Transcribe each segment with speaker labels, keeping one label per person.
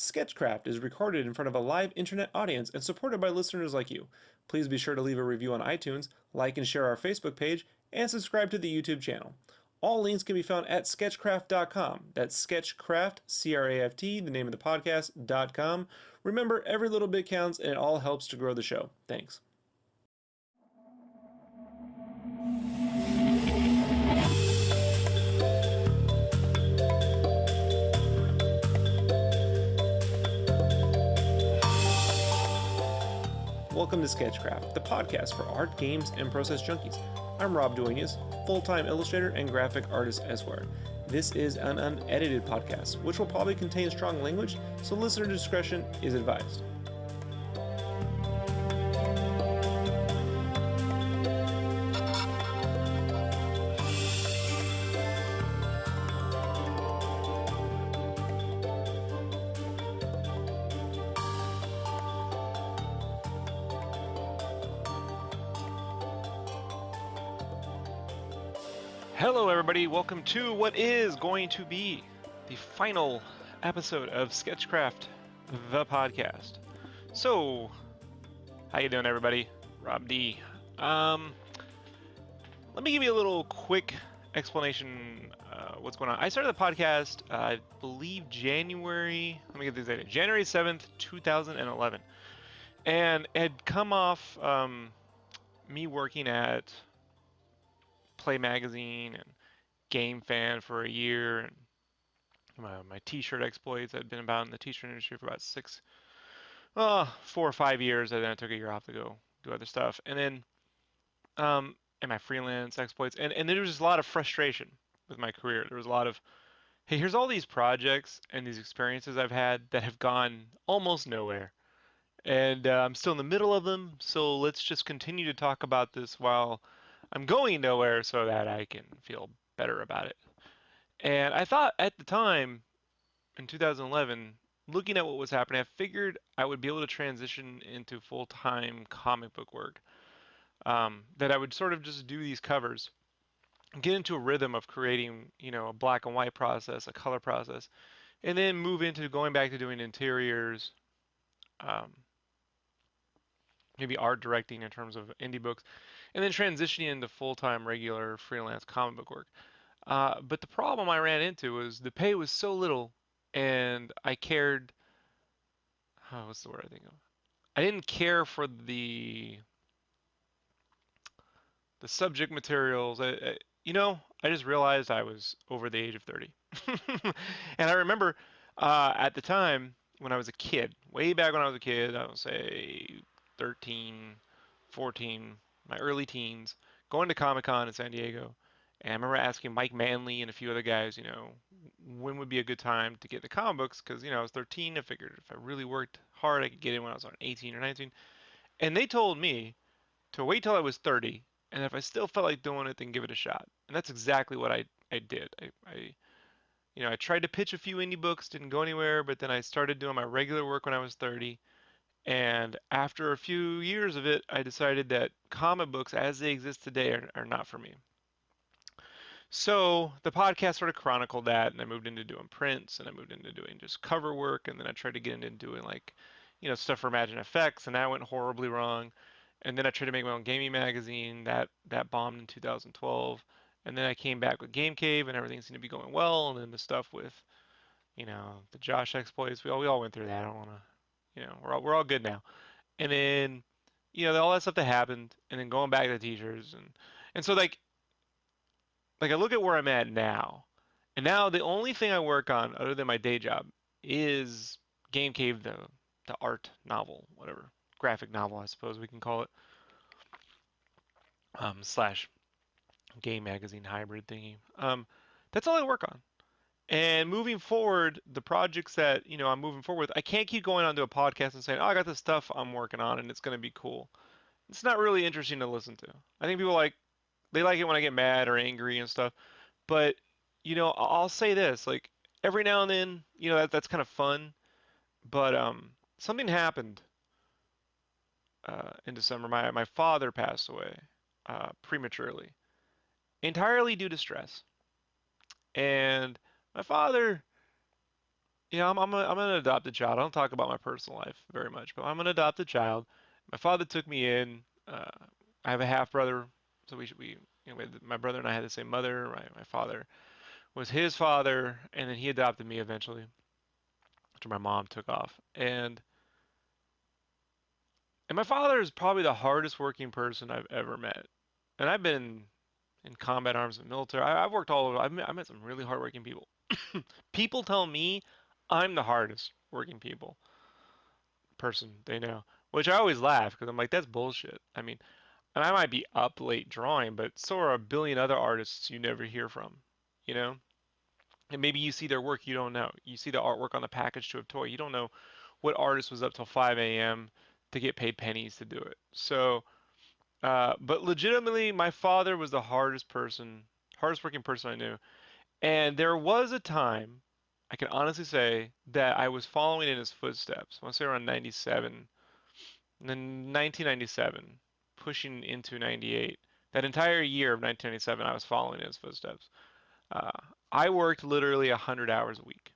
Speaker 1: Sketchcraft is recorded in front of a live internet audience and supported by listeners like you. Please be sure to leave a review on iTunes, like and share our Facebook page, and subscribe to the YouTube channel. All links can be found at sketchcraft.com. That's Sketchcraft, C-R-A-F-T, the name of the podcast.com. Remember, every little bit counts and it all helps to grow the show. Thanks. Welcome to Sketchcraft, the podcast for art, games, and process junkies. I'm Rob Duenas, full-time illustrator and graphic artist elsewhere. This is an unedited podcast, which will probably contain strong language, so listener discretion is advised. Hello everybody, welcome to what is going to be the final episode of Sketchcraft, the podcast. So, how you doing everybody? Rob D. Let me give you a little quick explanation what's going on. I started the podcast, I believe January 7th, 2011. And it had come off me working at Play Magazine and Game Fan for a year, and my Tshirt Exploits. I'd been about in the T-shirt industry for about 4 or 5 years, and then I took a year off to go do other stuff. And then, and my freelance exploits, and there was just a lot of frustration with my career. There was a lot of, hey, here's all these projects and these experiences I've had that have gone almost nowhere, and I'm still in the middle of them. So let's just continue to talk about this while I'm going nowhere so that I can feel better about it. And I thought at the time, in 2011, looking at what was happening, I figured I would be able to transition into full-time comic book work. That I would sort of just do these covers, get into a rhythm of creating, a black and white process, a color process, and then move into going back to doing interiors, maybe art directing in terms of indie books, and then transitioning into full-time regular freelance comic book work. But the problem I ran into was the pay was so little, and I cared. Oh, what's the word I think of? I didn't care for the subject materials. I just realized I was over the age of 30, and I remember at the time when I was a kid, way back when I was a kid, I would say 13, 14, my early teens, going to Comic-Con in San Diego. And I remember asking Mike Manley and a few other guys, when would be a good time to get the comic books? Because, I was 13. I figured if I really worked hard, I could get in when I was on 18 or 19. And they told me to wait till I was 30. And if I still felt like doing it, then give it a shot. And that's exactly what I did. I tried to pitch a few indie books, didn't go anywhere. But then I started doing my regular work when I was 30. And after a few years of it, I decided that comic books as they exist today are not for me. So the podcast sort of chronicled that, and I moved into doing prints, and I moved into doing just cover work, and then I tried to get into doing stuff for Imagine Effects, and that went horribly wrong. And then I tried to make my own gaming magazine, that bombed in 2012. And then I came back with Game Cave, and everything seemed to be going well. And then the stuff with, the Josh exploits, we all went through that. I don't want to, we're all good now. And then, all that stuff that happened, and then going back to the teachers, and so like I look at where I'm at now, and now the only thing I work on other than my day job is Game Cave, the art novel, whatever, graphic novel, I suppose we can call it, slash game magazine hybrid thingy. That's all I work on. And moving forward, the projects that I'm moving forward with, I can't keep going onto a podcast and saying, "Oh, I got this stuff I'm working on, and it's going to be cool." It's not really interesting to listen to. I think people they like it when I get mad or angry and stuff. But, I'll say this, like every now and then, that's kind of fun. But something happened in December. My father passed away prematurely, entirely due to stress. And my father Yeah, I'm an adopted child. I don't talk about my personal life very much, but I'm an adopted child. My father took me in. I have a half brother, so my brother and I had the same mother. My father was his father, and then he adopted me eventually after my mom took off. And my father is probably the hardest working person I've ever met. And I've been in combat arms and military. I've worked all over. I met some really hardworking people. People tell me I'm the hardest working person they know, which I always laugh because I'm like, that's bullshit. I mean, and I might be up late drawing, but so are a billion other artists you never hear from, you know? And maybe you see their work, you don't know. You see the artwork on the package to a toy, you don't know what artist was up till 5 a.m. to get paid pennies to do it. So, but legitimately, my father was the hardest working person I knew. And there was a time, I can honestly say, that I was following in his footsteps. I want to say around 97, and then 1997, pushing into 98. That entire year of 1997, I was following in his footsteps. Uh, I worked literally 100 hours a week.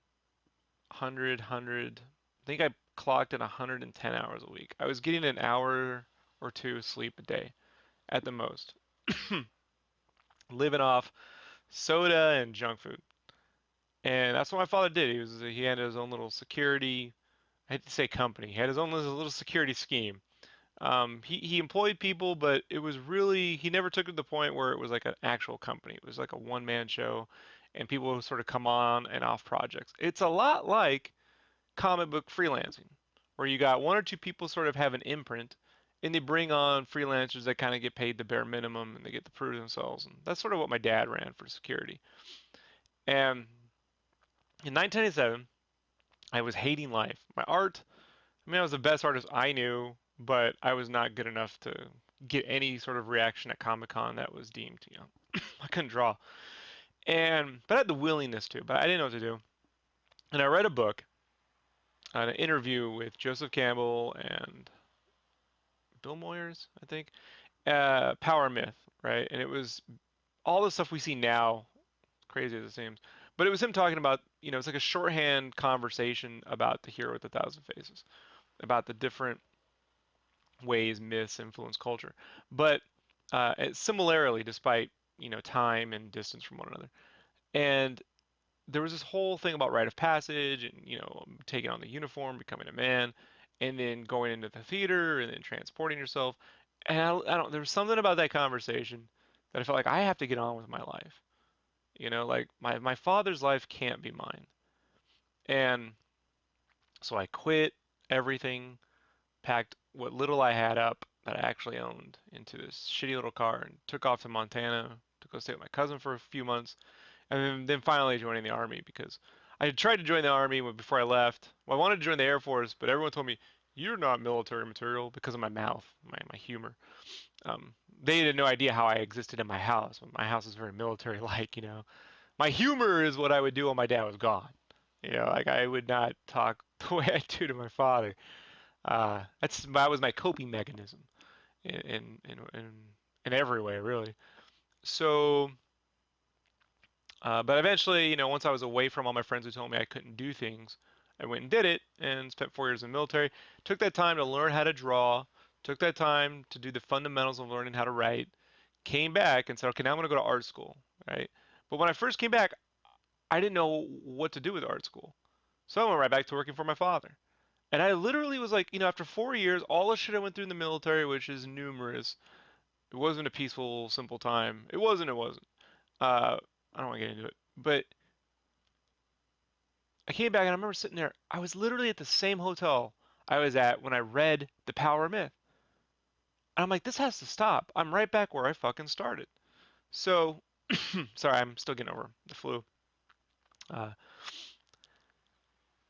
Speaker 1: 100. I think I clocked in 110 hours a week. I was getting an hour or two sleep a day at the most, living off soda and junk food. And that's what my father did. He had his own little security. I hate to say company. He had his own little security scheme. He employed people, but it was really he never took it to the point where it was like an actual company. It was like a one man show, and people would sort of come on and off projects. It's a lot like comic book freelancing, where you got one or two people sort of have an imprint, and they bring on freelancers that kind of get paid the bare minimum, and they get to prove themselves. And that's sort of what my dad ran for security. And in 1997, I was hating life. My art, I mean, I was the best artist I knew, but I was not good enough to get any sort of reaction at Comic Con that was deemed, I couldn't draw. But I had the willingness to, but I didn't know what to do. And I read a book, an interview with Joseph Campbell and Bill Moyers, I think, Power Myth, right? And it was all the stuff we see now, crazy as it seems. But it was him talking about, it's like a shorthand conversation about the hero with a thousand faces, about the different ways myths influence culture. But similarly, despite time and distance from one another. And there was this whole thing about rite of passage and taking on the uniform, becoming a man, and then going into the theater and then transporting yourself. And I don't. There was something about that conversation that I felt like I have to get on with my life. Like my father's life can't be mine. And so I quit everything, packed what little I had up that I actually owned into this shitty little car and took off to Montana to go stay with my cousin for a few months, and then finally joining the army because I had tried to join the army before I left. Well, I wanted to join the Air Force, but everyone told me you're not military material because of my mouth, my humor. Um, they had no idea how I existed in my house. My house is very military-like. My humor is what I would do when my dad was gone. Like I would not talk the way I do to my father. That was my coping mechanism in in in in, in every way, really. So, but eventually, once I was away from all my friends who told me I couldn't do things, I went and did it and spent 4 years in the military. Took that time to learn how to draw. Took that time to do the fundamentals of learning how to write. Came back and said, okay, now I'm going to go to art school, right? But when I first came back, I didn't know what to do with art school. So I went right back to working for my father. And I literally was like, after 4 years, all the shit I went through in the military, which is numerous, it wasn't a peaceful, simple time. It wasn't. Uh, I don't want to get into it. But I came back and I remember sitting there. I was literally at the same hotel I was at when I read The Power of Myth. And I'm like, this has to stop. I'm right back where I fucking started. So, sorry, I'm still getting over the flu. Uh,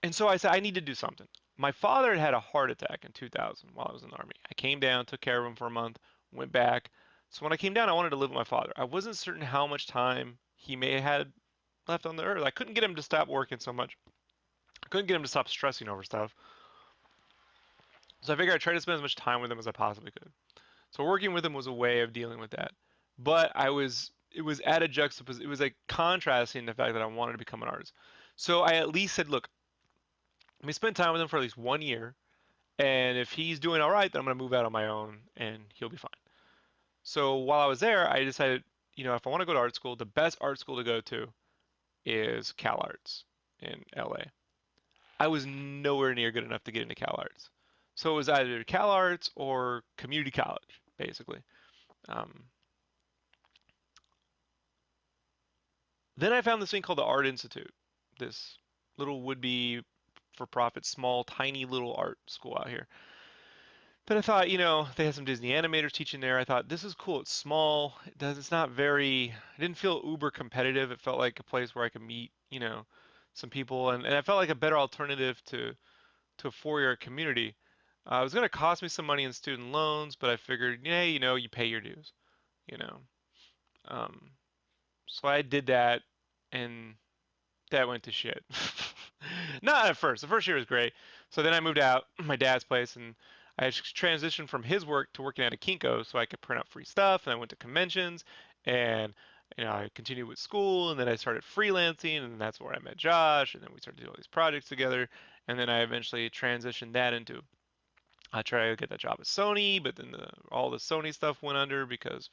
Speaker 1: and so I said, I need to do something. My father had had a heart attack in 2000 while I was in the army. I came down, took care of him for a month, went back. So when I came down, I wanted to live with my father. I wasn't certain how much time he may have had left on the earth. I couldn't get him to stop working so much. I couldn't get him to stop stressing over stuff. So I figured I'd try to spend as much time with him as I possibly could. So working with him was a way of dealing with that. But it was at a juxtaposition. It was like contrasting the fact that I wanted to become an artist. So I at least said, look, Let me spend time with him for at least 1 year, and if he's doing all right, then I'm gonna move out on my own, and he'll be fine. So while I was there, I decided, if I want to go to art school, the best art school to go to is Cal Arts in LA. I was nowhere near good enough to get into Cal Arts. So it was either Cal Arts or community college, basically. Um, then I found this thing called the Art Institute, this little would-be for-profit, small, tiny little art school out here. But I thought, they had some Disney animators teaching there. I thought, this is cool. It's small. It's not very, it didn't feel uber competitive. It felt like a place where I could meet, some people. And I felt like a better alternative to a four-year community. It was going to cost me some money in student loans, but I figured, yeah, you pay your dues, you know. Um, so I did that, and that went to shit. Not at first. The first year was great. So then I moved out my dad's place, and I transitioned from his work to working at a Kinko so I could print out free stuff. And I went to conventions, and I continued with school, and then I started freelancing, and that's where I met Josh, and then we started doing all these projects together. And then I eventually transitioned that into I tried to get that job at Sony, but then all the Sony stuff went under because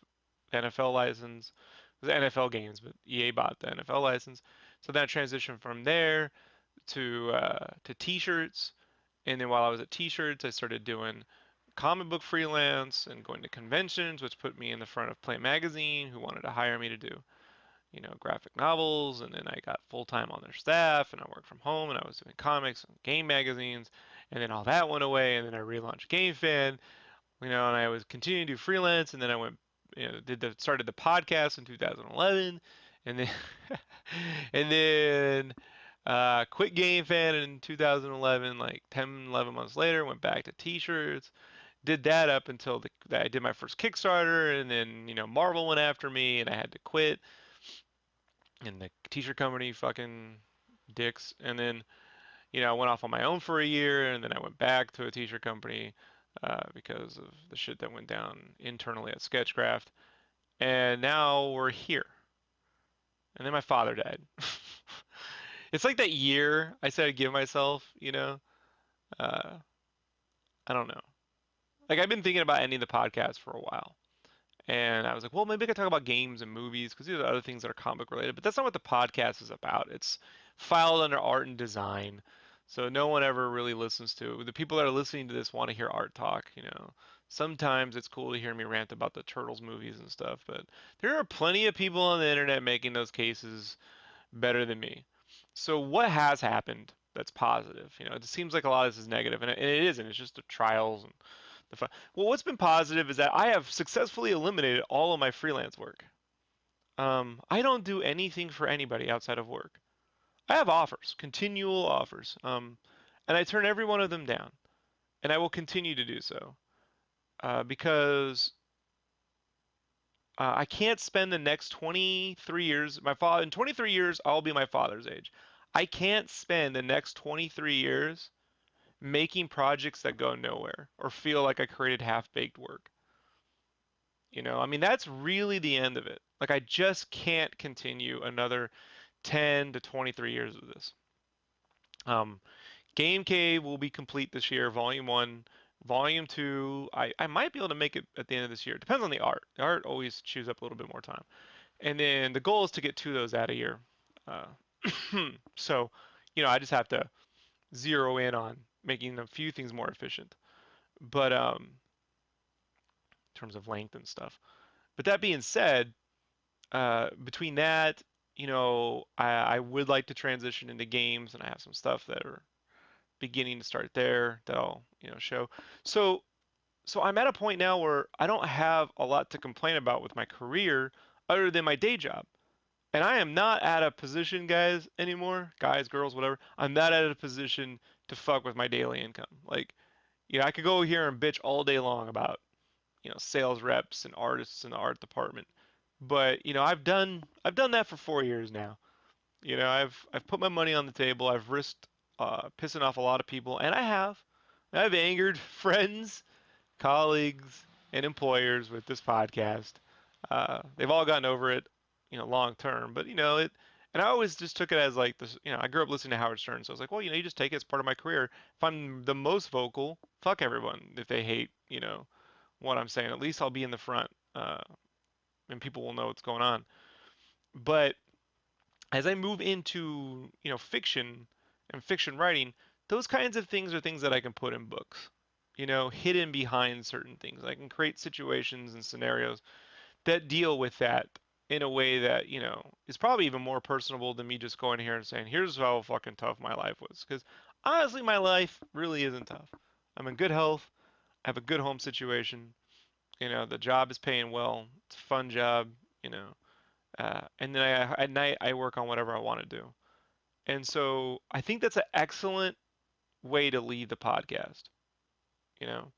Speaker 1: NFL license. It was NFL games, but EA bought the NFL license. So then I transitioned from there to T-shirts, and then while I was at T-shirts, I started doing comic book freelance and going to conventions, which put me in the front of Play Magazine, who wanted to hire me to do graphic novels, and then I got full time on their staff, and I worked from home, and I was doing comics and game magazines, and then all that went away, and then I relaunched GameFan, and I was continuing to do freelance, and then I went, started the podcast in 2011, and then and then quit GameFan in 2011, like 10, 11 months later, went back to T-shirts, did that up until I did my first Kickstarter, and then Marvel went after me, and I had to quit and the t-shirt company fucking dicks. And then, I went off on my own for a year, and then I went back to a t-shirt company because of the shit that went down internally at Skechcraft. And now we're here. And then my father died. It's like that year I said I'd give myself. Uh, I don't know. Like I've been thinking about ending the podcast for a while. And I was like, well, maybe I could talk about games and movies because these are other things that are comic related. But that's not what the podcast is about. It's filed under art and design. So no one ever really listens to. The people that are listening to this want to hear art talk. Sometimes it's cool to hear me rant about the Turtles movies and stuff, but there are plenty of people on the internet making those cases better than me. So what has happened that's positive? It seems like a lot of this is negative, and it isn't. It's just the trials and well, what's been positive is that I have successfully eliminated all of my freelance work. I don't do anything for anybody outside of work. I have offers, continual offers, and I turn every one of them down, and I will continue to do so because I can't spend the next 23 years. My father in 23 years, I'll be my father's age. I can't spend the next 23 years making projects that go nowhere or feel like I created half-baked work. I mean, that's really the end of it. Like, I just can't continue another 10 to 23 years of this. Game Cave will be complete this year, Volume 1. Volume 2, I might be able to make it at the end of this year. It depends on the art. The art always chews up a little bit more time. And then the goal is to get two of those out a year. Uh, so, I just have to zero in on making a few things more efficient. But in terms of length and stuff. But that being said, between that, I would like to transition into games, and I have some stuff that are beginning to start there that I'll, show. So, so I'm at a point now where I don't have a lot to complain about with my career other than my day job. And I am not at a position, guys, anymore, guys, girls, whatever. I'm not at a position to fuck with my daily income. Like, I could go here and bitch all day long about, sales reps and artists in the art department. But I've done that for 4 years now. I've put my money on the table. I've risked pissing off a lot of people, and I've angered friends, colleagues, and employers with this podcast. They've all gotten over it, long term. But And I always just took it as like this, I grew up listening to Howard Stern, so I was like, well, you just take it as part of my career. If I'm the most vocal, fuck everyone. If they hate, what I'm saying, at least I'll be in the front, and people will know what's going on. But as I move into, fiction and fiction writing, those kinds of things are things that I can put in books, hidden behind certain things. I can create situations and scenarios that deal with that in a way that, is probably even more personable than me just going here and saying, here's how fucking tough my life was. Because honestly, my life really isn't tough. I'm in good health. I have a good home situation. The job is paying well. It's a fun job, you know. And then at night, I work on whatever I want to do. And so I think that's an excellent way to leave the podcast, you know.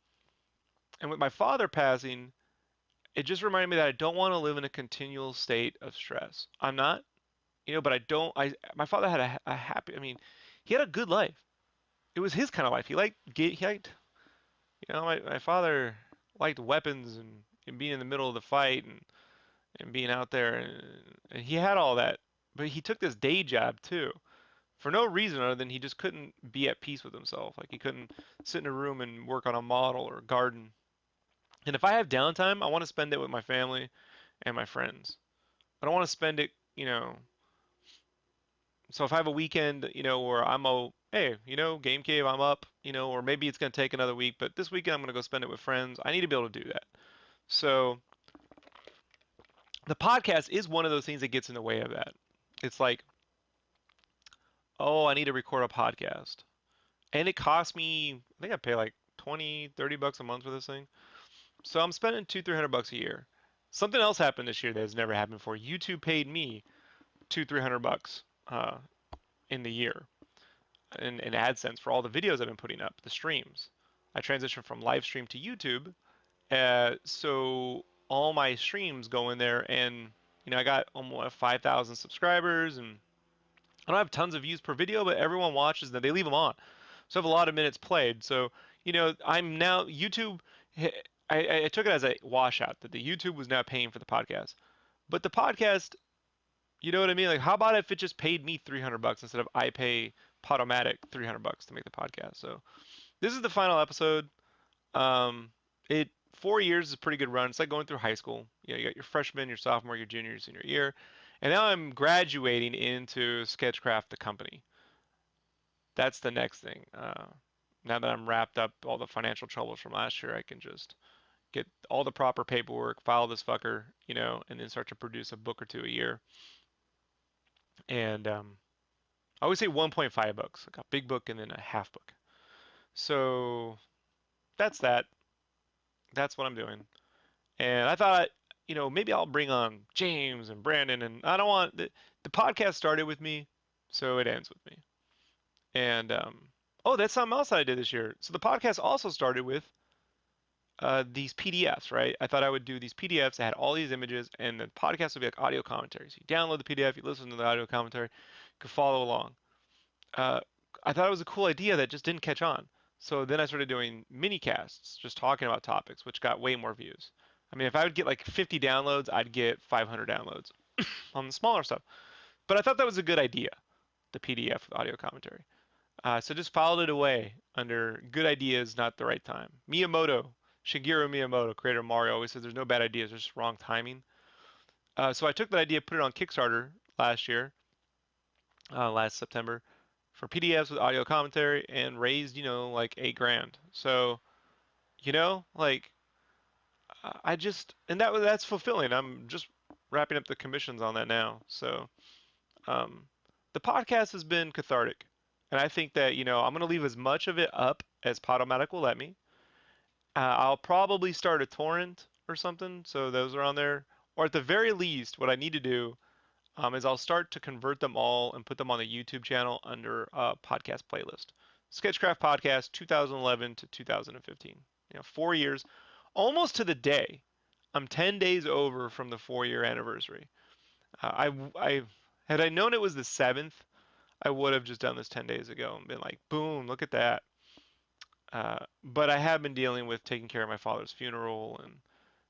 Speaker 1: And with my father passing, it just reminded me that I don't want to live in a continual state of stress. I'm not, but I don't. My father had a happy. I mean, he had a good life. It was his kind of life. He liked, my father liked weapons and being in the middle of the fight and being out there and he had all that. But he took this day job too for no reason other than he just couldn't be at peace with himself. Like he couldn't sit in a room and work on a model or garden. And if I have downtime, I want to spend it with my family and my friends. I don't want to spend it, so if I have a weekend, where hey, game cave, I'm up, or maybe it's going to take another week, but this weekend I'm going to go spend it with friends. I need to be able to do that. So the podcast is one of those things that gets in the way of that. It's like, oh, I need to record a podcast. And it costs me, I think I pay like 20, 30 bucks a month for this thing. So I'm spending 300 bucks a year. Something else happened this year that has never happened before. YouTube paid me 300 bucks in the year in AdSense for all the videos I've been putting up, the streams. I transitioned from live stream to YouTube, so all my streams go in there, and I got almost 5,000 subscribers, and I don't have tons of views per video, but everyone watches them. They leave them on, so I have a lot of minutes played. So I'm now YouTube. I took it as a washout that the YouTube was now paying for the podcast, but the podcast, you know what I mean? Like, how about if it just paid me 300 bucks instead of I pay Podomatic 300 bucks to make the podcast? So this is the final episode. Um, it 4 years is a pretty good run. It's like going through high school. You got your freshman, your sophomore, your junior, your senior year, and now I'm graduating into Sketchcraft, the company. That's the next thing. Now that I'm wrapped up all the financial troubles from last year, I can just get all the proper paperwork, file this fucker, and then start to produce a book or two a year. And I always say 1.5 books, like a big book and then a half book. So that's that. That's what I'm doing. And I thought, maybe I'll bring on James and Brandon. And I don't want the podcast started with me, so it ends with me. And oh, that's something else I did this year. So the podcast also started with these PDFs, right? I thought I would do these PDFs that had all these images, and the podcast would be like audio commentary. So you download the PDF, you listen to the audio commentary, you could follow along. uh, I thought it was a cool idea that just didn't catch on. So then I started doing mini casts, just talking about topics, which got way more views. I mean, if I would get like 50 downloads, I'd get 500 downloads on the smaller stuff. But I thought that was a good idea, the PDF with audio commentary. So just filed it away under good ideas, not the right time. Shigeru Miyamoto, creator of Mario, always says there's no bad ideas, there's just wrong timing. So I took that idea, put it on Kickstarter last year, last September, for PDFs with audio commentary and raised, like 8 grand. So, like I just and that's fulfilling. I'm just wrapping up the commissions on that now. So, um, the podcast has been cathartic, and I think that I'm gonna leave as much of it up as Podomatic will let me. I'll probably start a torrent or something, so those are on there. Or at the very least, what I need to do is I'll start to convert them all and put them on the YouTube channel under a podcast playlist. Sketchcraft Podcast 2011 to 2015. 4 years, almost to the day. I'm 10 days over from the 4 year anniversary. Had I known it was the 7th, I would have just done this 10 days ago and been like, boom, look at that. But I have been dealing with taking care of my father's funeral and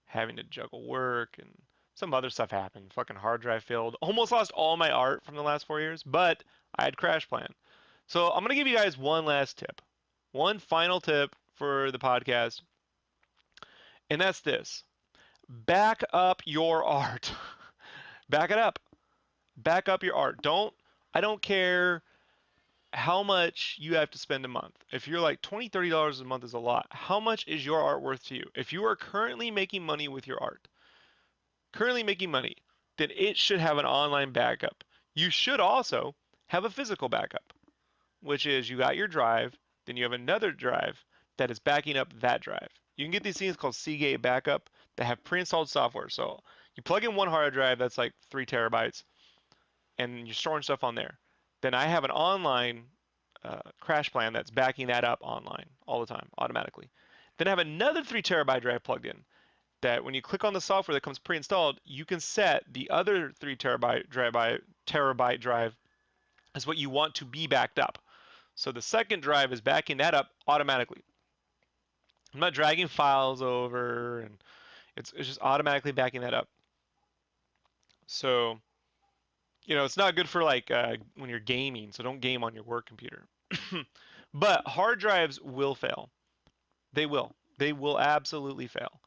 Speaker 1: having to juggle work and some other stuff happened. Fucking hard drive failed. Almost lost all my art from the last 4 years, but I had crash plan. So I'm gonna give you guys one last tip, one final tip for the podcast, and that's this: back up your art. Back it up. Back up your art. I don't care how much you have to spend a month. If you're like $20, $30 a month is a lot, how much is your art worth to you? If you are currently making money with your art, then it should have an online backup. You should also have a physical backup, which is you got your drive, then you have another drive that is backing up that drive. You can get these things called Seagate backup that have pre-installed software. So you plug in one hard drive that's like 3 TB, and you're storing stuff on there. Then I have an online crash plan that's backing that up online all the time, automatically. Then I have another 3 TB drive plugged in that when you click on the software that comes pre-installed, you can set the other 3 TB drive as what you want to be backed up. So the second drive is backing that up automatically. I'm not dragging files over, and it's just automatically backing that up. So, it's not good for like when you're gaming, so don't game on your work computer. But hard drives will fail. They will. They will absolutely fail.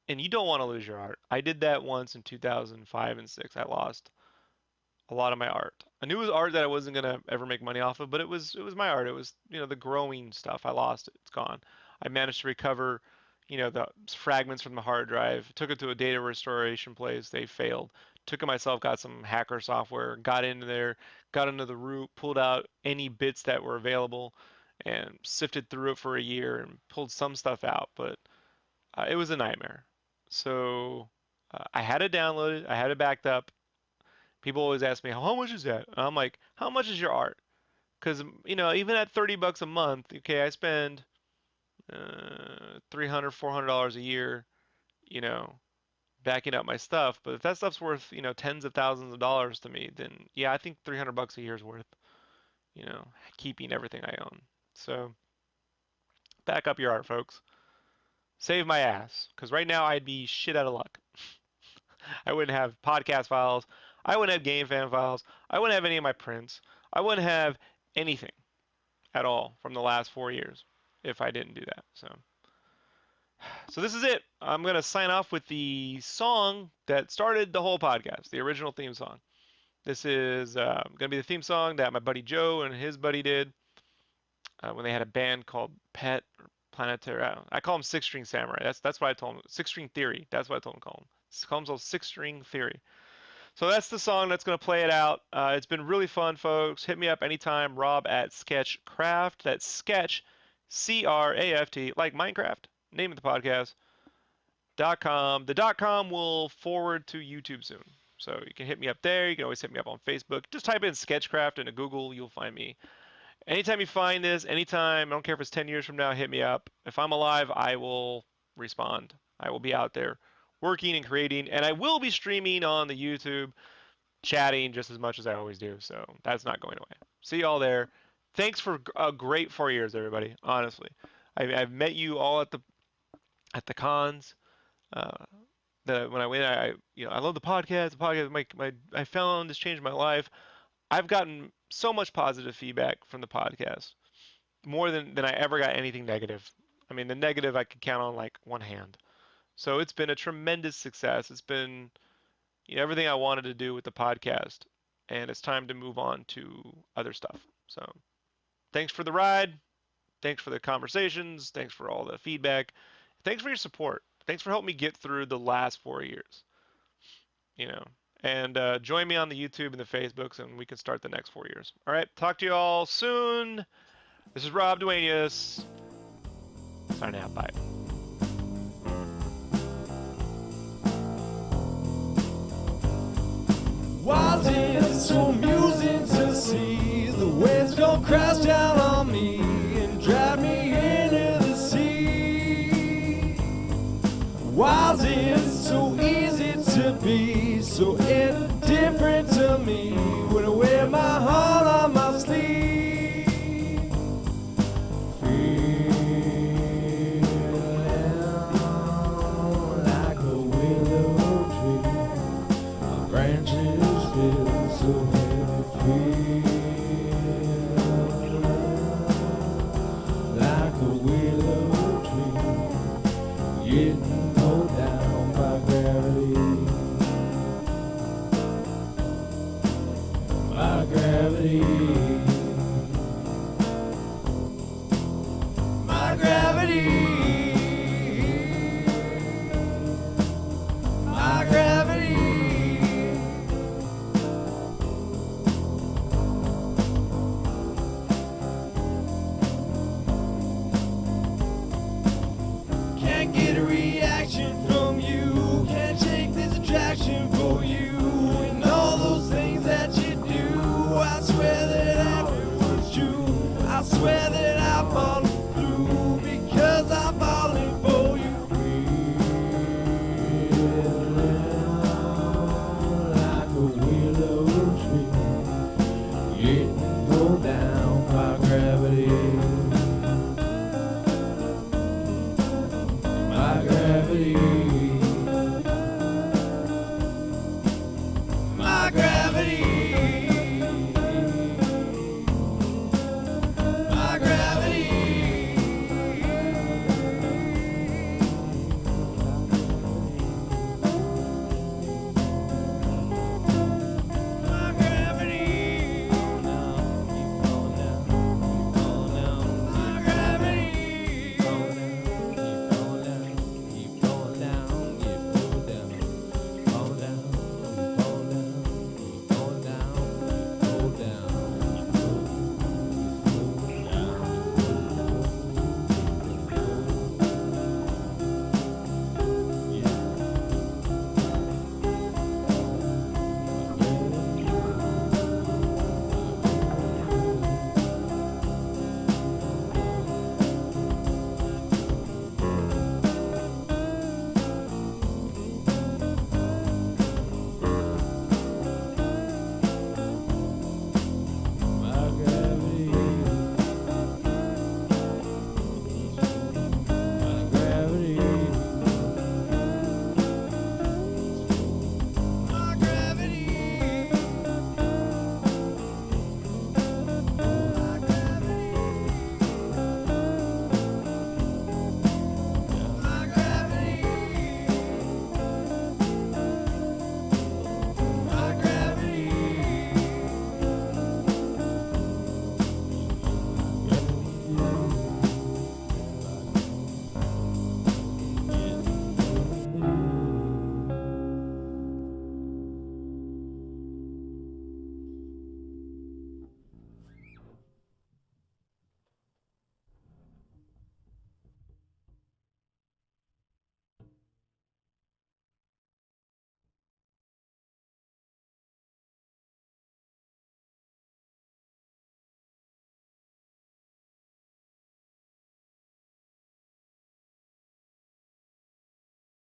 Speaker 1: And you don't want to lose your art. I did that once in 2005 and 6. I lost a lot of my art. I knew it was art that I wasn't gonna ever make money off of, but it was my art. It was the growing stuff. I lost it. It's gone. I managed to recover the fragments from the hard drive. Took it to a data restoration place. They failed. Took it myself. Got some hacker software. Got into there. Got into the root. Pulled out any bits that were available, and sifted through it for a year and pulled some stuff out. But it was a nightmare. So I had it downloaded. I had it backed up. People always ask me, how much is that? And I'm like, how much is your art? Because, even at $30 a month, okay, I spend $300, $400 a year, backing up my stuff. But if that stuff's worth, tens of thousands of dollars to me, then yeah, I think $300 a year is worth, keeping everything I own. So back up your art, folks. Save my ass. Because right now I'd be shit out of luck. I wouldn't have podcast files. I wouldn't have game fan files. I wouldn't have any of my prints. I wouldn't have anything at all from the last 4 years if I didn't do that. So this is it. I'm going to sign off with the song that started the whole podcast, the original theme song. This is going to be the theme song that my buddy Joe and his buddy did when they had a band called Pet or Planetary. I call them Six String Samurai. That's what I told them. Six String Theory. That's what I told them to call them. Call themselves Six String Theory. So that's the song that's going to play it out. It's been really fun, folks. Hit me up anytime, Rob at Skechcraft. That's Sketch, C-R-A-F-T, like Minecraft, name of the podcast, .com. The .com will forward to YouTube soon. So you can hit me up there. You can always hit me up on Facebook. Just type in Skechcraft into Google. You'll find me. Anytime you find this, anytime, I don't care if it's 10 years from now, hit me up. If I'm alive, I will respond. I will be out there working and creating, and I will be streaming on the YouTube, chatting just as much as I always do. So that's not going away. See y'all there. Thanks for a great 4 years, everybody. Honestly, I've met you all at the cons. When I went, I love the podcast. The podcast, I found this changed my life. I've gotten so much positive feedback from the podcast, more than I ever got anything negative. I mean, the negative I could count on like one hand. So it's been a tremendous success. It's been everything I wanted to do with the podcast, and it's time to move on to other stuff. So thanks for the ride. Thanks for the conversations. Thanks for all the feedback. Thanks for your support. Thanks for helping me get through the last 4 years. And join me on the YouTube and the Facebooks, and we can start the next 4 years. All right, talk to you all soon. This is Rob Duenas. Signing out. Bye.
Speaker 2: Was it so amusing to see the waves go crash down on me and drag me into the sea? Was it so easy to be so indifferent to me when I wear my heart on my sleeve? Feeling like a willow tree. getting pulled down by gravity. By gravity. My gravity. My gravity. Can't get a reaction from you. Can't take this attraction for you. And all those things that you do. I swear that everyone's true. I swear that I follow through because I'm falling for you. Like a willow tree, getting pulled down by gravity. By gravity.